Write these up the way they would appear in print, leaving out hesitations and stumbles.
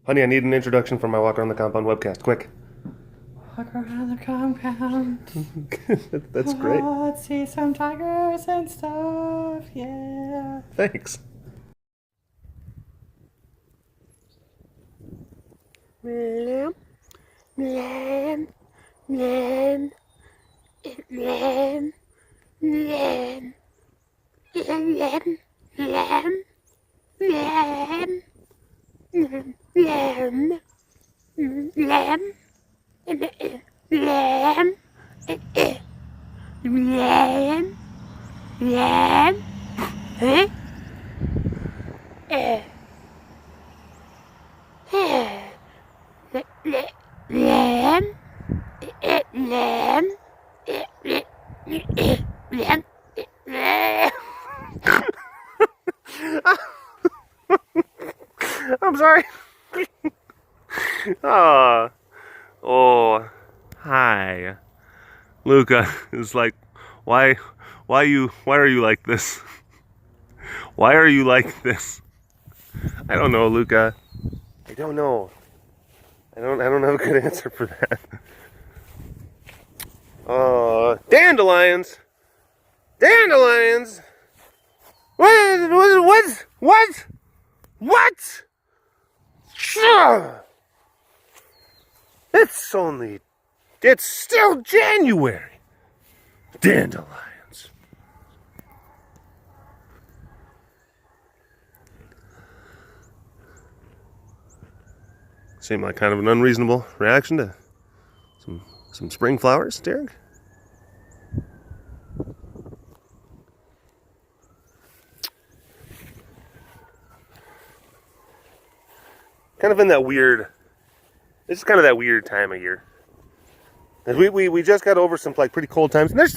Honey, I need an introduction for my Walk Around the Compound webcast. Quick. Walk around the compound. That's great. Let's see some tigers and stuff. Yeah. Thanks. Mlem, mlem, mlem, mlem, mlem, mlem, mlem, mlem, mlem, mlem, mlem, mlem, mlem, mlem, huh? Lamb, lamb, lamb, lamb. I'm sorry. Hi. Luca is like, why are you like this? Why are you like this? I don't know, Luca. I don't know. I don't have a good answer for that. Dandelions. Dandelions. What? Sure. It's still January. Dandelions. Seemed like kind of an unreasonable reaction to some spring flowers, Derek. Kind of in that weird. It's kind of that weird time of year. And we just got over some like pretty cold times, and there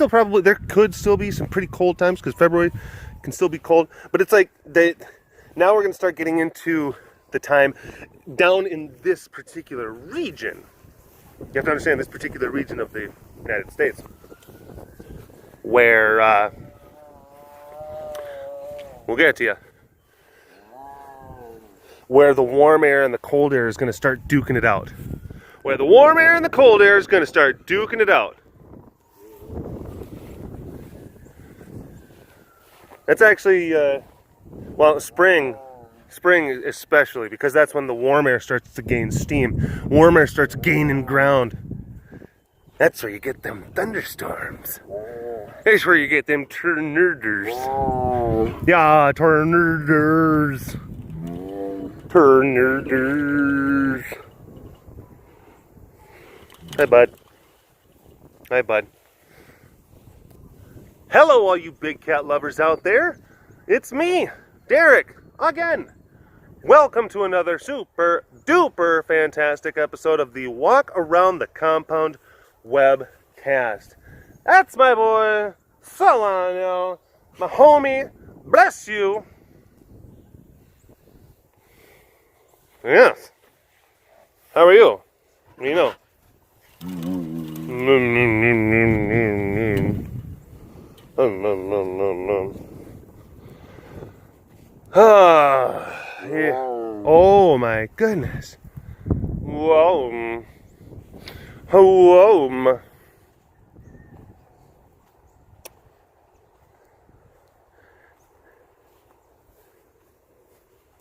could still be some pretty cold times because February can still be cold. But it's like now we're gonna start getting into the time down in this particular region. You have to understand this particular region of the United States where we'll get to you. Where the warm air and the cold air is going to start duking it out. Where the warm air and the cold air is going to start duking it out. That's actually, well, spring especially, because that's when the warm air starts to gain steam. Warm air starts gaining ground. That's where you get them thunderstorms. That's where you get them tornadoes. Yeah, tornadoes. Tornadoes. Hi, bud. Hi, bud. Hello, all you big cat lovers out there. It's me, Derek, again. Welcome to another super duper fantastic episode of the Walk Around the Compound webcast. That's my boy, Selena, my homie. Bless you. Yes. How are you? You know. Yeah. Oh my goodness. Whoa. Whoa.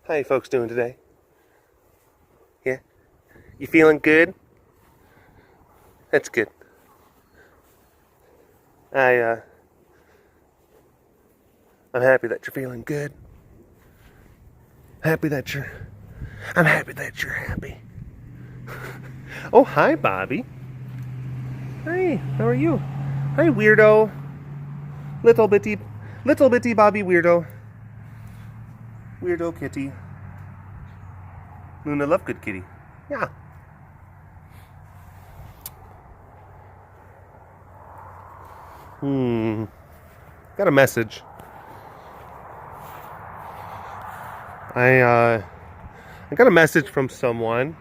How you folks doing today? Yeah? You feeling good? That's good. I'm happy that you're feeling good. I'm happy that you're happy. Oh, hi, Bobby. Hi, how are you? Hi, weirdo. Little bitty Bobby weirdo. Weirdo kitty. Luna love good kitty. Yeah. Got a message. I got a message from someone,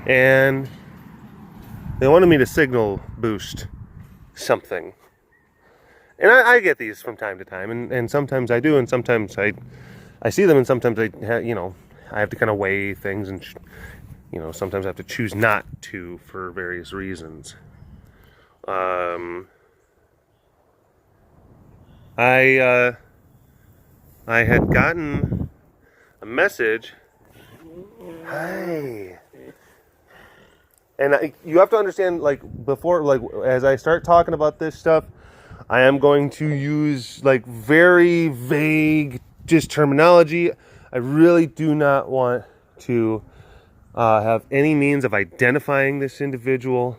and they wanted me to signal boost something. And I get these from time to time, and sometimes I do, and sometimes I see them, and sometimes I I have to kind of weigh things, and sometimes I have to choose not to for various reasons. I had gotten a message. Hi. And you have to understand, like, before, like, as I start talking about this stuff, I am going to use, like, very vague just terminology. I really do not want to have any means of identifying this individual,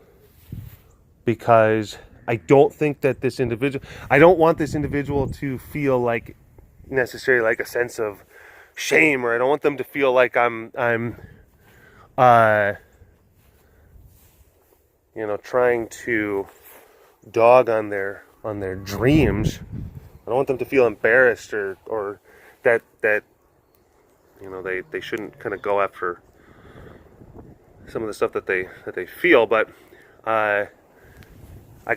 because I don't think that I don't want this individual to feel like necessarily like a sense of shame, or I don't want them to feel like I'm trying to dog on their dreams. I don't want them to feel embarrassed or that they shouldn't kind of go after some of the stuff that they feel. But I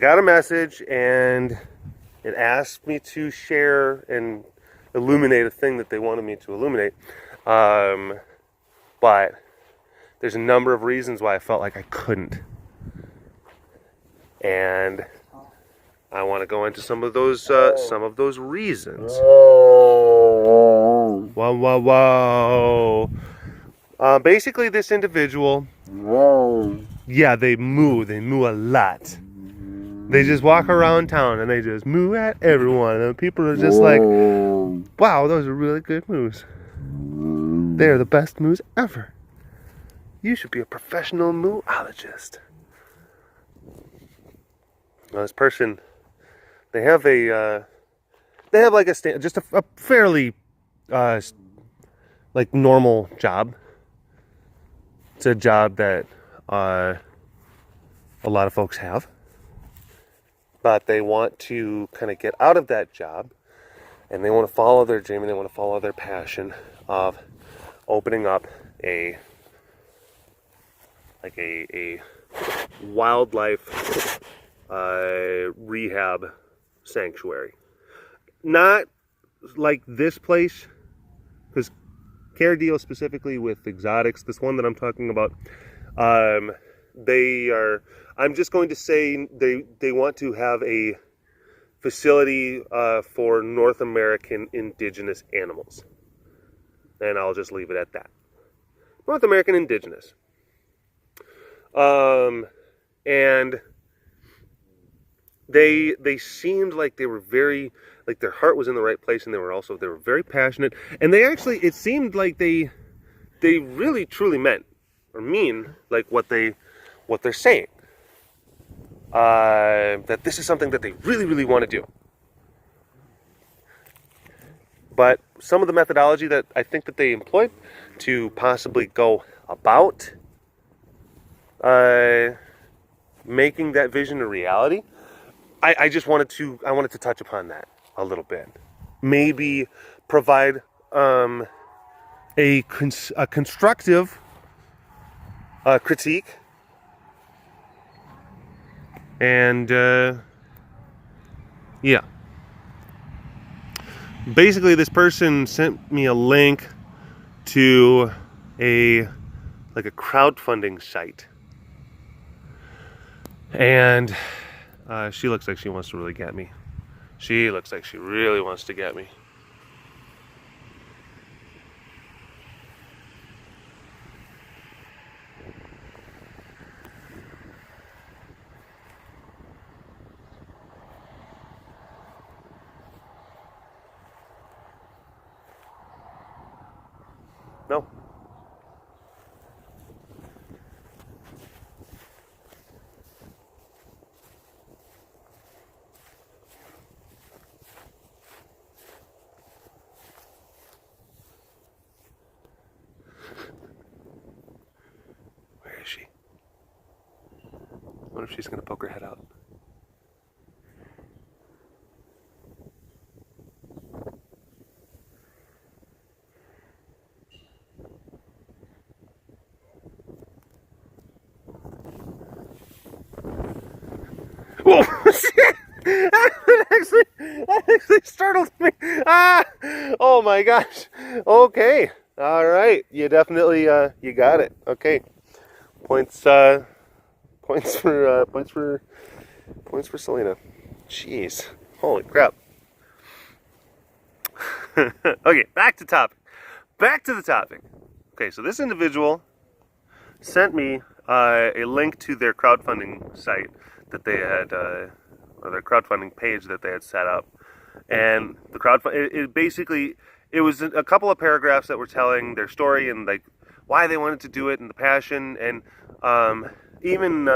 got a message, and it asked me to share and illuminate a thing that they wanted me to illuminate. But there's a number of reasons why I felt like I couldn't. And I want to go into some of those reasons. Whoa. Basically, this individual, yeah, they moo a lot. They just walk around town and they just moo at everyone, and people are just like, wow, those are really good moos. They're the best moos ever. You should be a professional mooologist. Now, this person, they have like a fairly like normal job. It's a job that a lot of folks have, but they want to kind of get out of that job, and they want to follow their dream, and they want to follow their passion of opening up a wildlife rehab sanctuary. Not like this place, because Care deals specifically with exotics. This one that I'm talking about, I'm just going to say they want to have a facility for North American indigenous animals. And I'll just leave it at that. North American indigenous. And they seemed like they were very, like their heart was in the right place, and they were very passionate, and it seemed like they really truly meant or mean like what they're saying, that this is something that they really, really want to do. But some of the methodology that I think that they employed to possibly go about making that vision a reality, I wanted to touch upon that a little bit. Maybe provide a constructive critique, and yeah. Basically, this person sent me a link to a crowdfunding site, and she looks like she wants to really get me. She looks like she really wants to get me. No. Where is she? I wonder if she's going to poke her head out. Whoa! that actually startled me. Ah! Oh my gosh. Okay. All right, you definitely you got it. Okay, points for Selena. Jeez, holy crap. Okay, back to topic. Back to the topic. Okay, so this individual sent me a link to their crowdfunding site that they had, or their crowdfunding page that they had set up, and the it basically, it was a couple of paragraphs that were telling their story and like why they wanted to do it and the passion, and even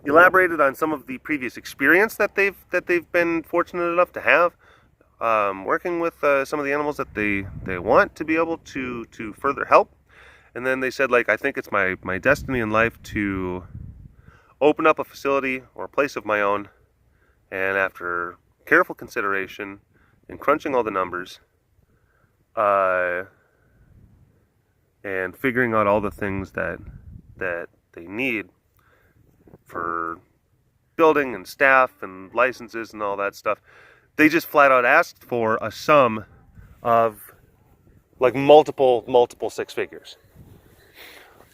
elaborated on some of the previous experience that they've been fortunate enough to have working with some of the animals that they want to be able to further help. And then they said, like, I think it's my destiny in life to open up a facility or a place of my own, and after careful consideration and crunching all the numbers and figuring out all the things that they need for building and staff and licenses and all that stuff, they just flat out asked for a sum of like multiple six figures.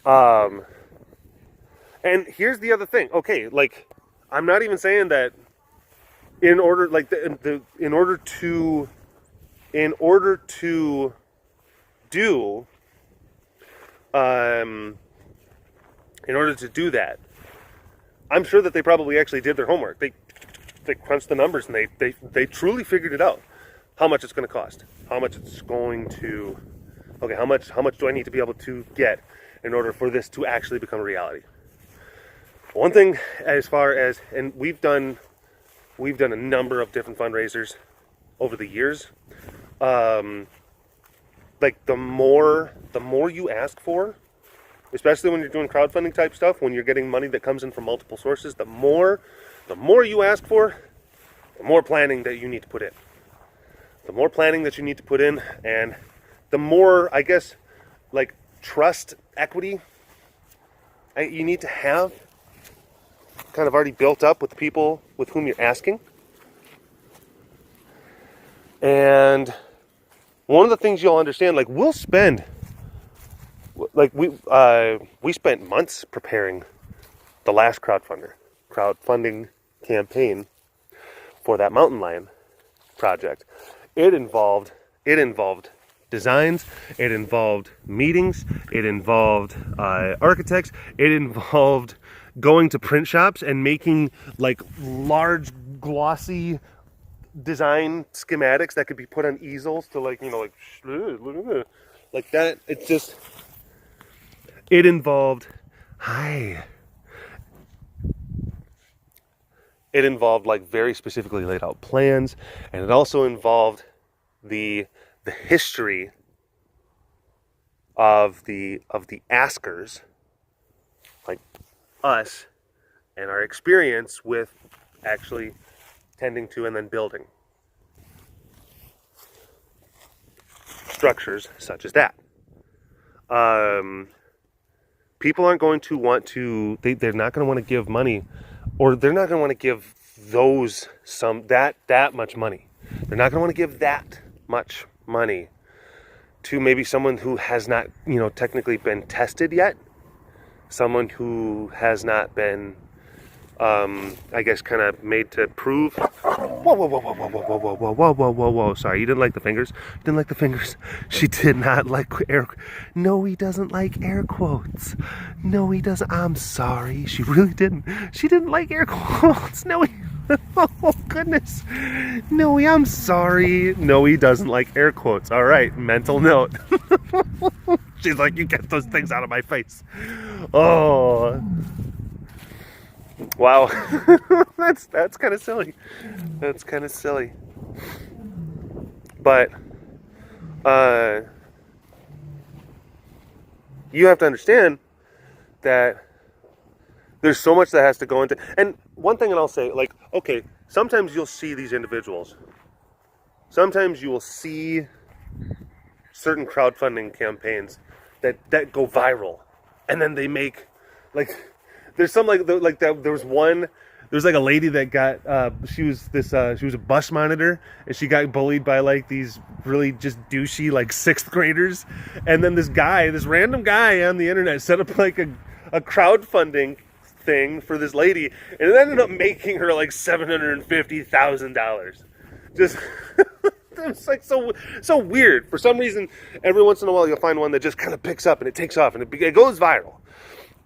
And here's the other thing. Okay, like, I'm not even saying that in order to do that, I'm sure that they probably actually did their homework. They crunched the numbers and they truly figured it out. How much it's going to cost? How much it's going to? Okay, how much do I need to be able to get in order for this to actually become a reality? One thing, as far as, and we've done a number of different fundraisers over the years. Like the more you ask for, especially when you're doing crowdfunding type stuff, when you're getting money that comes in from multiple sources, the more you ask for, the more planning that you need to put in. The more planning that you need to put in, and the more, I guess, like, trust equity you need to have kind of already built up with the people with whom you're asking. And one of the things you'll understand, like, we spent months preparing the last crowdfunding campaign for that mountain lion project. It involved designs, it involved meetings, it involved architects, it involved going to print shops and making like large glossy design schematics that could be put on easels to, like, you know, like that. It involved like very specifically laid out plans, and it also involved the history of the askers, like us, and our experience with actually tending to and then building structures such as that. People aren't going to want to, they're not going to want to give money, or they're not going to want to give that much money. They're not going to want to give that much money to maybe someone who has not, technically been tested yet. Someone who has not been, I guess, kind of made to prove. Whoa. Sorry, you didn't like the fingers? You didn't like the fingers? She did not like No, he doesn't like air quotes. No, he doesn't. I'm sorry. She really didn't. She didn't like air quotes. No, oh, goodness. No, I'm sorry. No, he doesn't like air quotes. All right, mental note. She's like, you get those things out of my face. Oh. Wow. that's kind of silly. That's kind of silly. But you have to understand that there's so much that has to go into. And one thing that I'll say, like, okay, sometimes you'll see these individuals. Sometimes you will see certain crowdfunding campaigns that go viral, and then they make, like, there's some like that. There was one There's like a lady that got she was a bus monitor, and she got bullied by like these really just douchey like 6th graders, and then this random guy on the internet set up like a crowdfunding thing for this lady, and it ended up making her like $750,000. Just it's like so weird. For some reason, every once in a while you'll find one that just kind of picks up and it takes off and it goes viral,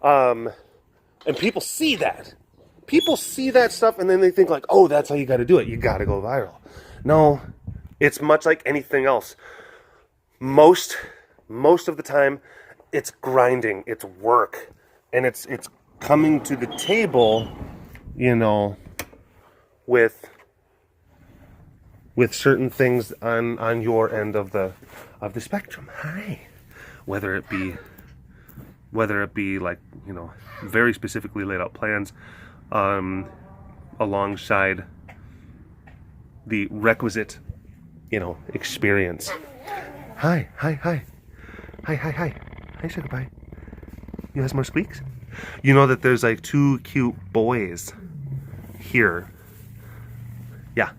and people see that. People see that stuff and then they think like, oh, that's how you got to do it. You got to go viral. No, it's much like anything else. Most of the time, it's grinding, it's work, and it's coming to the table, you know, with certain things on your end of the spectrum. Hi, whether it be like, you know, very specifically laid out plans, alongside the requisite, you know, experience. Hi, sugar pie. You have some more squeaks? You know that there's like 2 cute boys here. Yeah.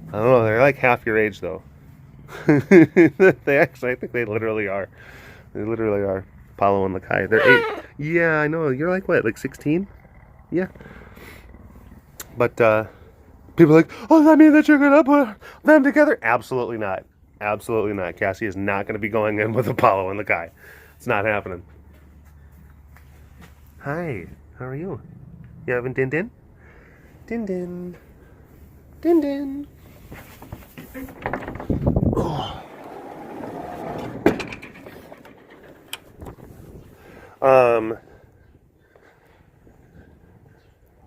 I don't know, they're like half your age though. I think they literally are. They literally are. Apollo and Lakai. They're 8. Yeah, I know. You're like what, like 16? Yeah. But people are like, oh, does that mean that you're gonna put them together? Absolutely not. Absolutely not. Cassie is not gonna be going in with Apollo and Lakai. It's not happening. Hi, how are you? You having din-din? Din-din. Din-din. Oh.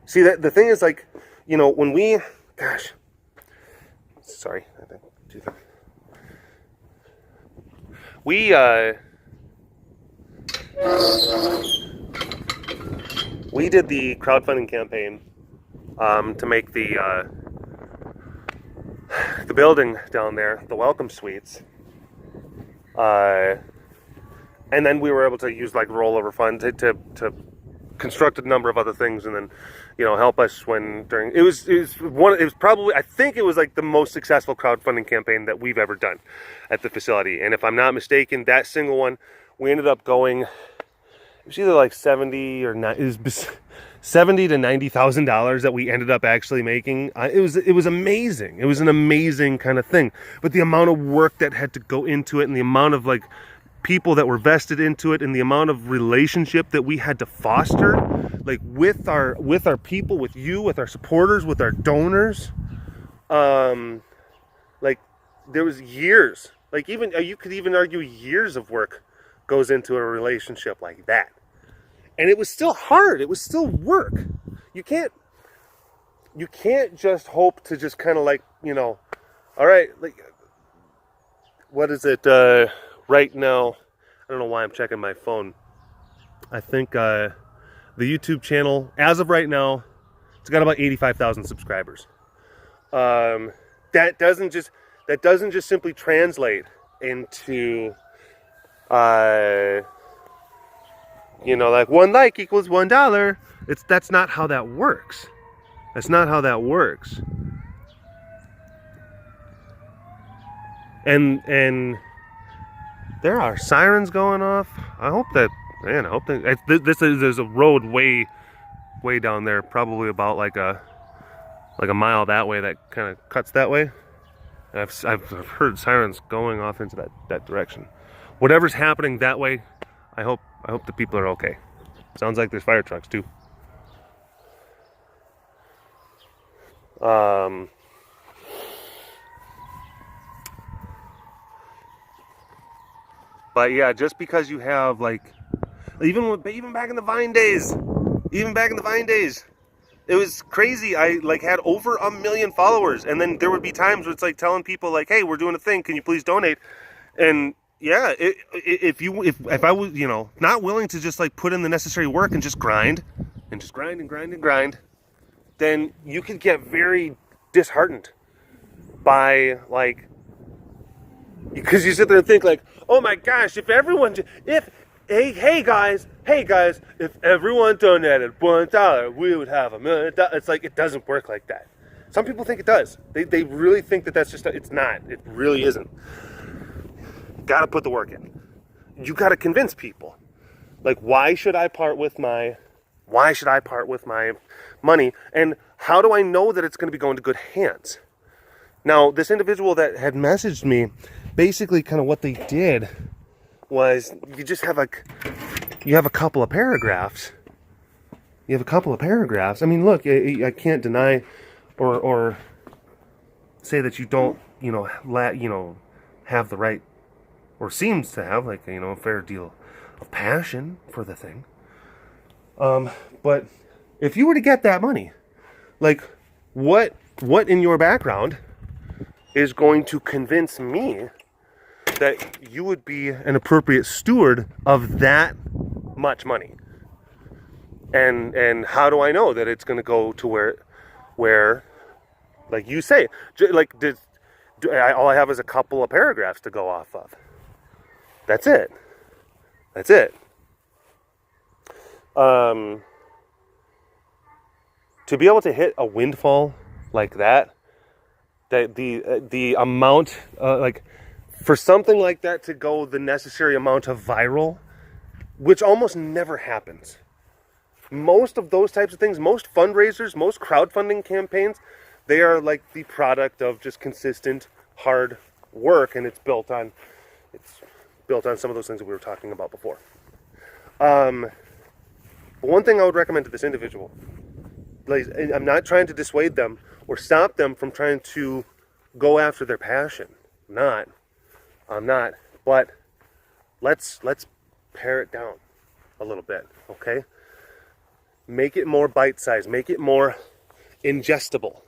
See, that the thing is, like, you know, when we, gosh, sorry, I didn't do that. We did the crowdfunding campaign to make the building down there, the welcome suites, and then we were able to use like rollover funds to construct a number of other things, and then, you know, help us when during it was probably, I think it was like the most successful crowdfunding campaign that we've ever done at the facility. And if I'm not mistaken, that single one we ended up going, it was either like $70 to $90,000 that we ended up actually making. It was amazing. It was an amazing kind of thing. But the amount of work that had to go into it, and the amount of like people that were vested into it, and the amount of relationship that we had to foster, like with our people, with you, with our supporters, with our donors, like there was years, like even you could even argue years of work goes into a relationship like that. And it was still hard. It was still work. You can't just hope to just kind of like, you know, all right, like, what is it, right now? I don't know why I'm checking my phone. I think the YouTube channel, as of right now, it's got about 85,000 subscribers. That doesn't just simply translate into, you know, like 1 like equals $1. That's not how that works. That's not how that works. And there are sirens going off. I hope that there's a road way down there, probably about like a mile that way, that kind of cuts that way. I've heard sirens going off into that direction. Whatever's happening that way, I hope the people are okay. Sounds like there's fire trucks too. But yeah, just because you have like, even back in the Vine days, it was crazy. I like had over 1 million followers, and then there would be times where it's like telling people like, "Hey, we're doing a thing. Can you please donate?" And yeah, if I was, you know, not willing to just like put in the necessary work and just grind, then you could get very disheartened by like, because you sit there and think like, oh my gosh, if hey guys, if everyone donated $1, we would have $1 million. It's like, it doesn't work like that. Some people think it does. They really think that that's just, it's not. It really isn't. Got to put the work in. You got to convince people. Like, why should I part with my money? And how do I know that it's going to be going to good hands? Now, this individual that had messaged me, basically kind of what they did was you just have a couple of paragraphs. You have a couple of paragraphs. I mean, look, I can't deny or say that you don't, have the right, or seems to have, like, a fair deal of passion for the thing. But if you were to get that money, like, what in your background is going to convince me that you would be an appropriate steward of that much money? And how do I know that it's going to go to where, like you say, like, all I have is a couple of paragraphs to go off of. That's it. To be able to hit a windfall like that the amount, like, for something like that to go the necessary amount of viral, which almost never happens. Most of those types of things, most fundraisers, most crowdfunding campaigns, they are like the product of just consistent hard work, and it's built on some of those things that we were talking about before. But one thing I would recommend to this individual, like, I'm not trying to dissuade them or stop them from trying to go after their passion. I'm not. But let's pare it down a little bit, okay? Make it more bite-sized. Make it more ingestible.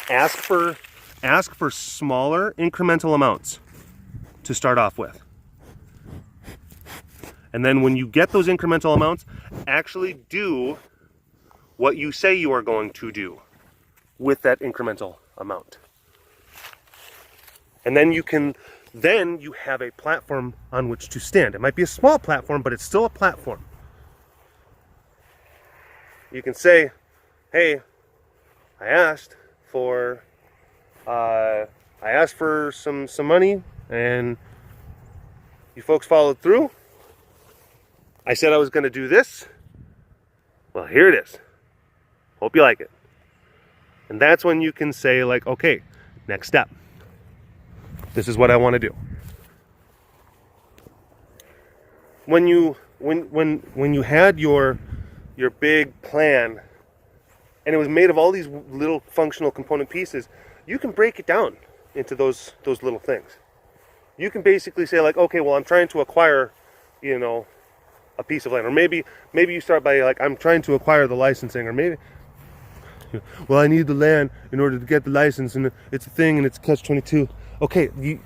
Ask for smaller incremental amounts to start off with. And then when you get those incremental amounts, actually do what you say you are going to do with that incremental amount. And then you have a platform on which to stand. It might be a small platform, but it's still a platform. You can say, hey, I asked for some money, and you folks followed through. I said I was going to do this. Well, here it is. Hope you like it. And that's when you can say, like, okay, next step. This is what I want to do. When you had your big plan, and it was made of all these little functional component pieces, you can break it down into those little things. You can basically say, like, okay, well, I'm trying to acquire, a piece of land, or maybe you start by, like, I'm trying to acquire the licensing, or maybe, well, I need the land in order to get the license, and it's a thing, and it's catch-22. Okay, you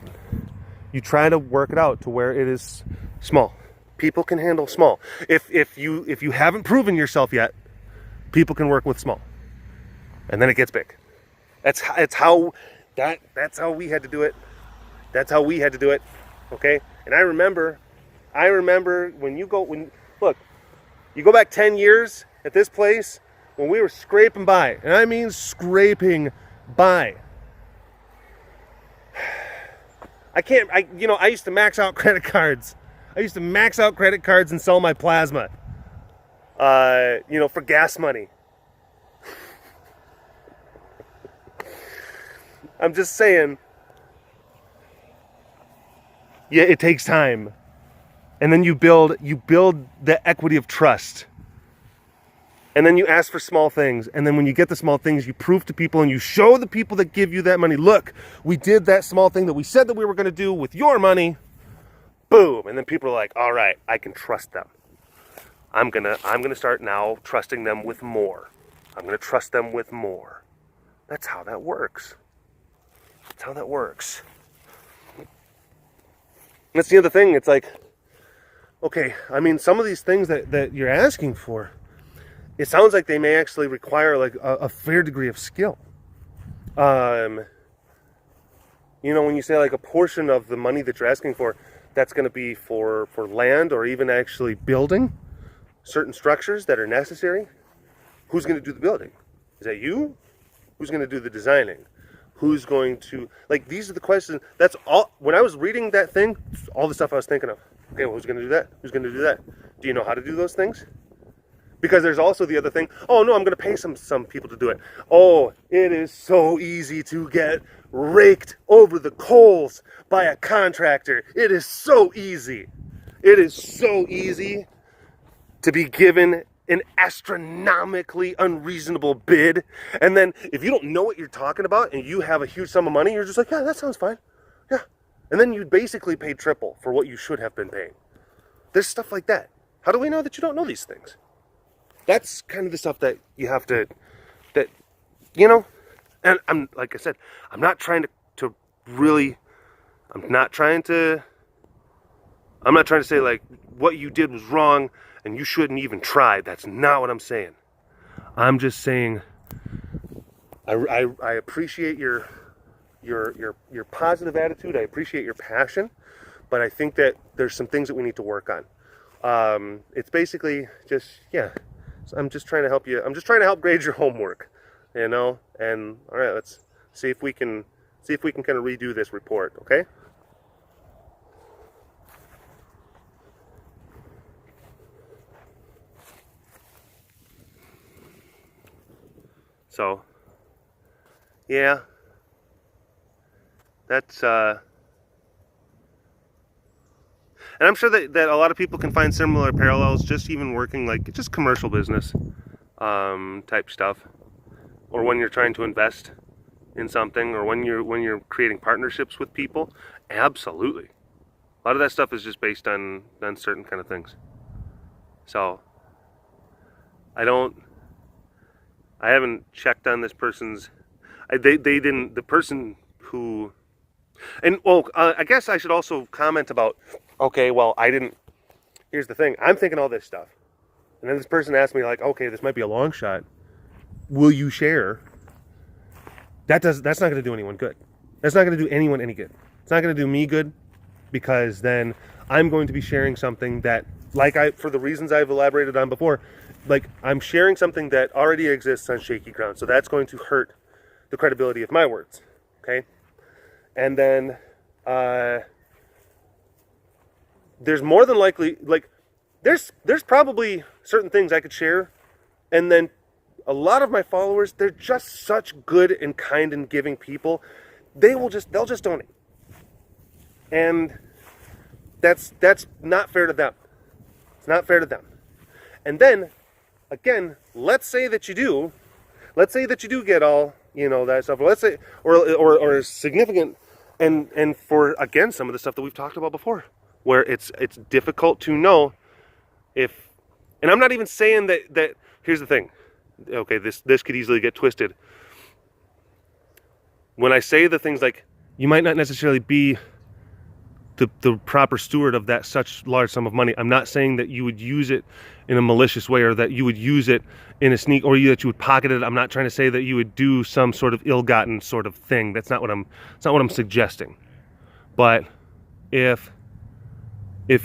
try to work it out to where it is small. People can handle small. If you haven't proven yourself yet, people can work with small, and then it gets big. That's how we had to do it. That's how we had to do it. Okay, and I remember when you go back 10 years at this place when we were scraping by, and I mean scraping by. I used to max out credit cards. I used to max out credit cards and sell my plasma, for gas money. I'm just saying, yeah, it takes time. And then you build the equity of trust. And then you ask for small things. And then when you get the small things, you prove to people and you show the people that give you that money, look, we did that small thing that we said that we were going to do with your money. Boom. And then people are like, all right, I can trust them. I'm going to start now trusting them with more. I'm going to trust them with more. That's how that works. That's the other thing. It's like, okay, I mean, some of these things that you're asking for, it sounds like they may actually require, like, a fair degree of skill. When you say, like, a portion of the money that you're asking for, that's going to be for land or even actually building certain structures that are necessary. Who's going to do the building? Is that you? Who's going to do the designing? Who's going to, like, these are the questions. That's all. When I was reading that thing, all the stuff I was thinking of. Okay, well, who's going to do that? Who's going to do that? Do you know how to do those things? Because there's also the other thing. Oh no, I'm going to pay some people to do it. Oh, it is so easy to get raked over the coals by a contractor. It is so easy. It is so easy to be given an astronomically unreasonable bid. And then if you don't know what you're talking about and you have a huge sum of money, you're just like, yeah, that sounds fine. Yeah. And then you basically pay triple for what you should have been paying. There's stuff like that. How do we know that you don't know these things? That's kind of the stuff that you have to, that, you know, and I'm, like I said, I'm not trying to really, I'm not trying to say like what you did was wrong and you shouldn't even try. That's not what I'm saying. I'm just saying, I appreciate your positive attitude. I appreciate your passion, but I think that there's some things that we need to work on. It's basically just, yeah. So I'm just trying to help you. I'm just trying to help grade your homework, you know. And all right, let's see if we can kind of redo this report, okay? So, yeah, that's and I'm sure that a lot of people can find similar parallels, just even working like just commercial business type stuff, or when you're trying to invest in something, or when you're creating partnerships with people. Absolutely, a lot of that stuff is just based on certain kind of things. So I haven't checked on this person's. They didn't. The person who. And, well, I guess I should also comment about, okay, well, here's the thing. I'm thinking all this stuff. And then this person asked me, like, okay, this might be a long shot. Will you share? That's not going to do anyone good. That's not going to do anyone any good. It's not going to do me good, because then I'm going to be sharing something that, for the reasons I've elaborated on before, like, I'm sharing something that already exists on shaky ground. So that's going to hurt the credibility of my words, okay? And then there's more than likely, like, there's probably certain things I could share, and then a lot of my followers, they're just such good and kind and giving people, they'll just donate, and that's not fair to them. It's not fair to them. And then again, let's say that you do get all, you know, that stuff. Let's say, or significant. And for, again, some of the stuff that we've talked about before, where it's difficult to know if, and I'm not even saying that here's the thing, okay, this could easily get twisted. When I say the things like, you might not necessarily be the proper steward of that such large sum of money, I'm not saying that you would use it in a malicious way, or that you would use it in a sneak, or that you would pocket it. I'm not trying to say that you would do some sort of ill-gotten sort of thing. That's not what I'm suggesting. But if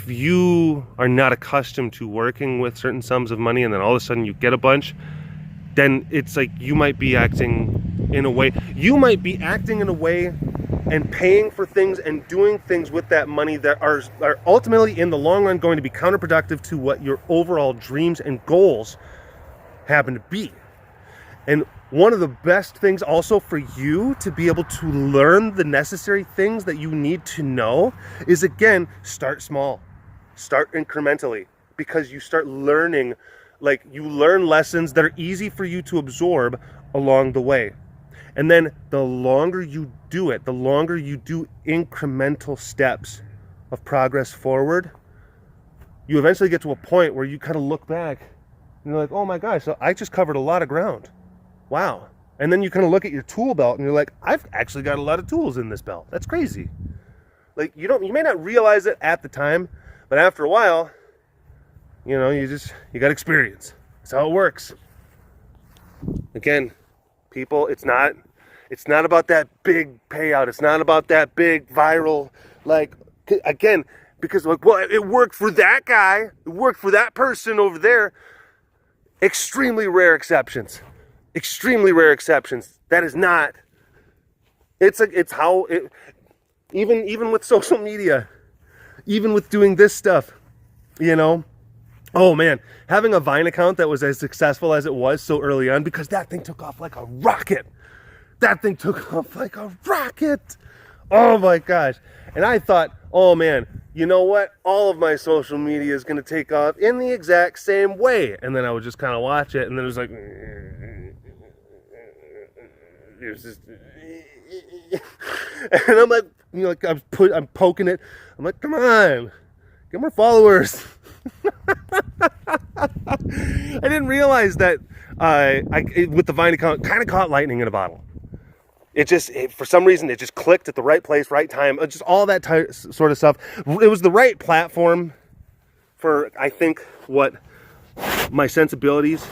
you are not accustomed to working with certain sums of money, and then all of a sudden you get a bunch, then it's like you might be acting in a way and paying for things and doing things with that money that are ultimately, in the long run, going to be counterproductive to what your overall dreams and goals happen to be. And one of the best things also for you to be able to learn the necessary things that you need to know is, again, start small, start incrementally, because you start learning, like, you learn lessons that are easy for you to absorb along the way. And then the longer you do it, the longer you do incremental steps of progress forward, you eventually get to a point where you kind of look back and you're like, oh my gosh, so I just covered a lot of ground. Wow. And then you kind of look at your tool belt and you're like, I've actually got a lot of tools in this belt. That's crazy. Like, you may not realize it at the time, but after a while, you know, you got experience. That's how it works. Again, people, it's not about that big payout. It's not about that big viral, like, again, because like, well, it worked for that guy, it worked for that person over there. Extremely rare exceptions. Extremely rare exceptions. That is not. It's how it. Even with social media, even with doing this stuff, you know. Oh man, having a Vine account that was as successful as it was so early on, because that thing took off like a rocket. That thing took off like a rocket. Oh my gosh. And I thought, oh man, you know what? All of my social media is going to take off in the exact same way. And then I would just kind of watch it, and then it was like, it was just, and I'm like, you know, like I'm poking it. I'm like, come on, get more followers. I didn't realize that with the Vine account, kind of caught lightning in a bottle. For some reason, it just clicked at the right place, right time, just all that sort of stuff. It was the right platform for, I think, what my sensibilities,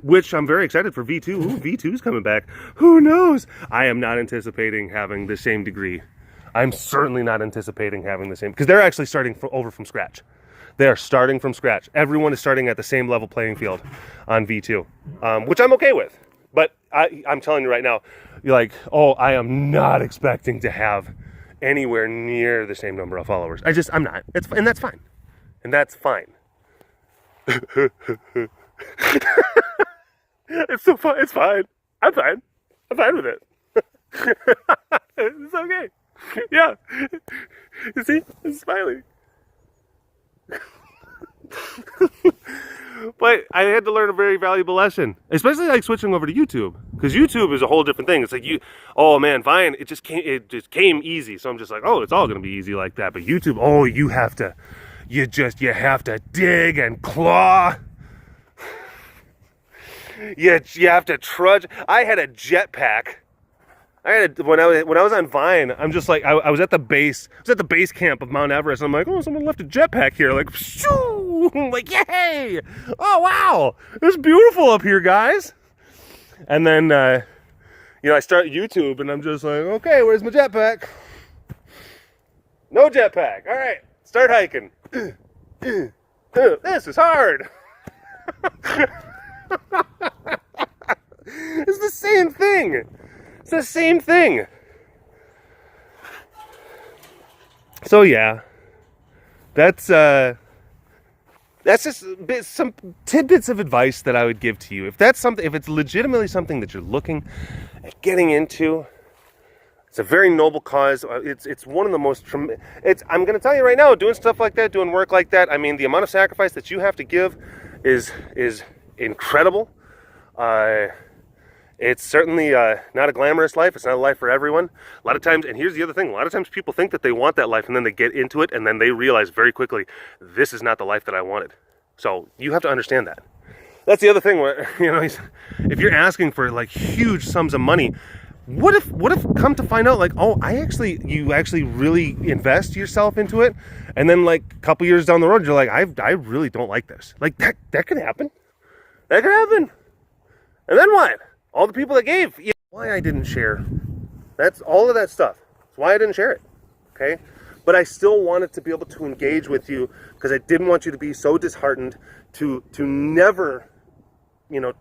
which I'm very excited for V2. Ooh, V2's coming back. Who knows? I am not anticipating having the same degree. I'm certainly not anticipating having the same, because they're actually starting over from scratch. They are starting from scratch. Everyone is starting at the same level playing field on V2, which I'm okay with. But I'm telling you right now, you're like, oh, I am not expecting to have anywhere near the same number of followers. I'm not. And that's fine. And that's fine. It's so fun. It's fine. I'm fine. I'm fine with it. It's okay. Yeah. You see? It's smiling. But I had to learn a very valuable lesson, especially like switching over to YouTube, because YouTube is a whole different thing. It's like oh man, Vine, it just came easy. So I'm just like, oh, it's all going to be easy like that. But YouTube, oh, you have to dig and claw. You have to trudge. I had a jetpack. When I was on Vine, I'm just like, I was at the base camp of Mount Everest. And I'm like, oh, someone left a jetpack here. Like, shoo! I'm like, yay! Oh wow, it's beautiful up here, guys. And then, I start YouTube, and I'm just like, okay, where's my jetpack? No jetpack. All right, start hiking. This is hard. It's the same thing. It's the same thing. So yeah, that's just some tidbits of advice that I would give to you. If it's legitimately something that you're looking at getting into, it's a very noble cause. It's one of the most. I'm going to tell you right now, doing stuff like that, doing work like that. I mean, the amount of sacrifice that you have to give is incredible. It's certainly not a glamorous life. It's not a life for everyone. A lot of times, and here's the other thing, a lot of times people think that they want that life, and then they get into it, and then they realize very quickly, this is not the life that I wanted. So you have to understand that. That's the other thing, where, if you're asking for like huge sums of money, what if come to find out, like, oh, you actually really invest yourself into it, and then like a couple years down the road, you're like, I really don't like this. Like that could happen. That could happen. And then what? All the people that gave, why I didn't share. That's all of that stuff. That's why I didn't share it. Okay? But I still wanted to be able to engage with you, because I didn't want you to be so disheartened to never,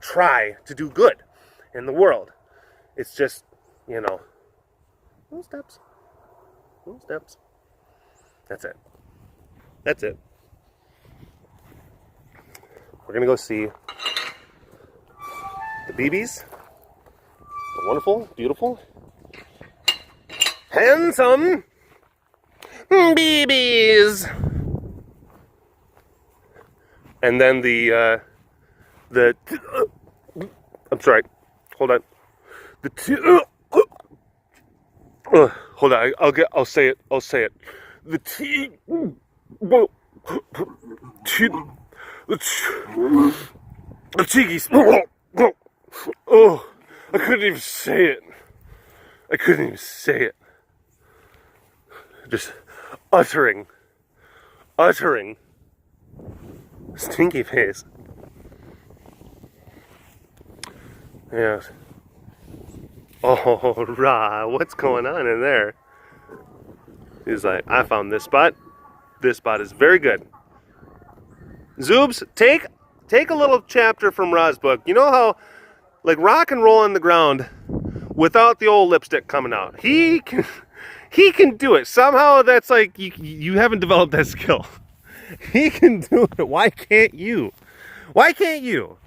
try to do good in the world. It's just, little steps. Little steps. That's it. That's it. We're going to go see the BBs. The wonderful, beautiful, handsome BBs. And then I'm sorry. Hold on. Hold on. I'll say it. The Tiggy's. Oh, I couldn't even say it. Just uttering stinky face. Yes. Oh, rah, what's going on in there? He's like, I found this spot. This spot is very good. Zoobs, take a little chapter from Ra's book. You know how, like, rock and roll on the ground without the old lipstick coming out. He can do it. Somehow that's like, you haven't developed that skill. He can do it. Why can't you? Why can't you?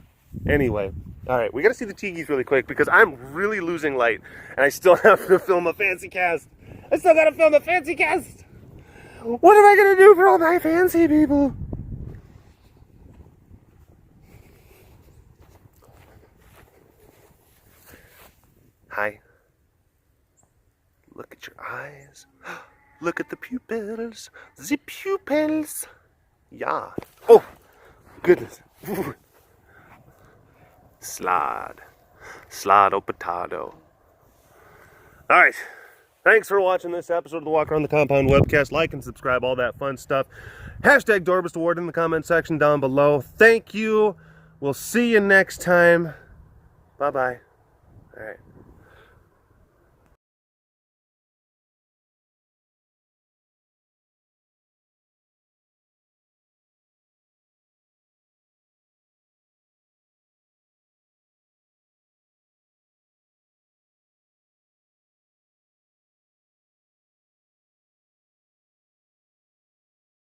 Anyway, all right, we got to see the Teegees really quick because I'm really losing light and I still have to film a fancy cast. I still got to film a fancy cast. What am I going to do for all my fancy people? Hi. Look at your eyes. Look at the pupils. The pupils. Yeah. Oh, goodness. Slide o potato. All right. Thanks for watching this episode of the Walk Around the Compound webcast. Like and subscribe, all that fun stuff. Hashtag Dorbus Award in the comment section down below. Thank you. We'll see you next time. Bye-bye. All right.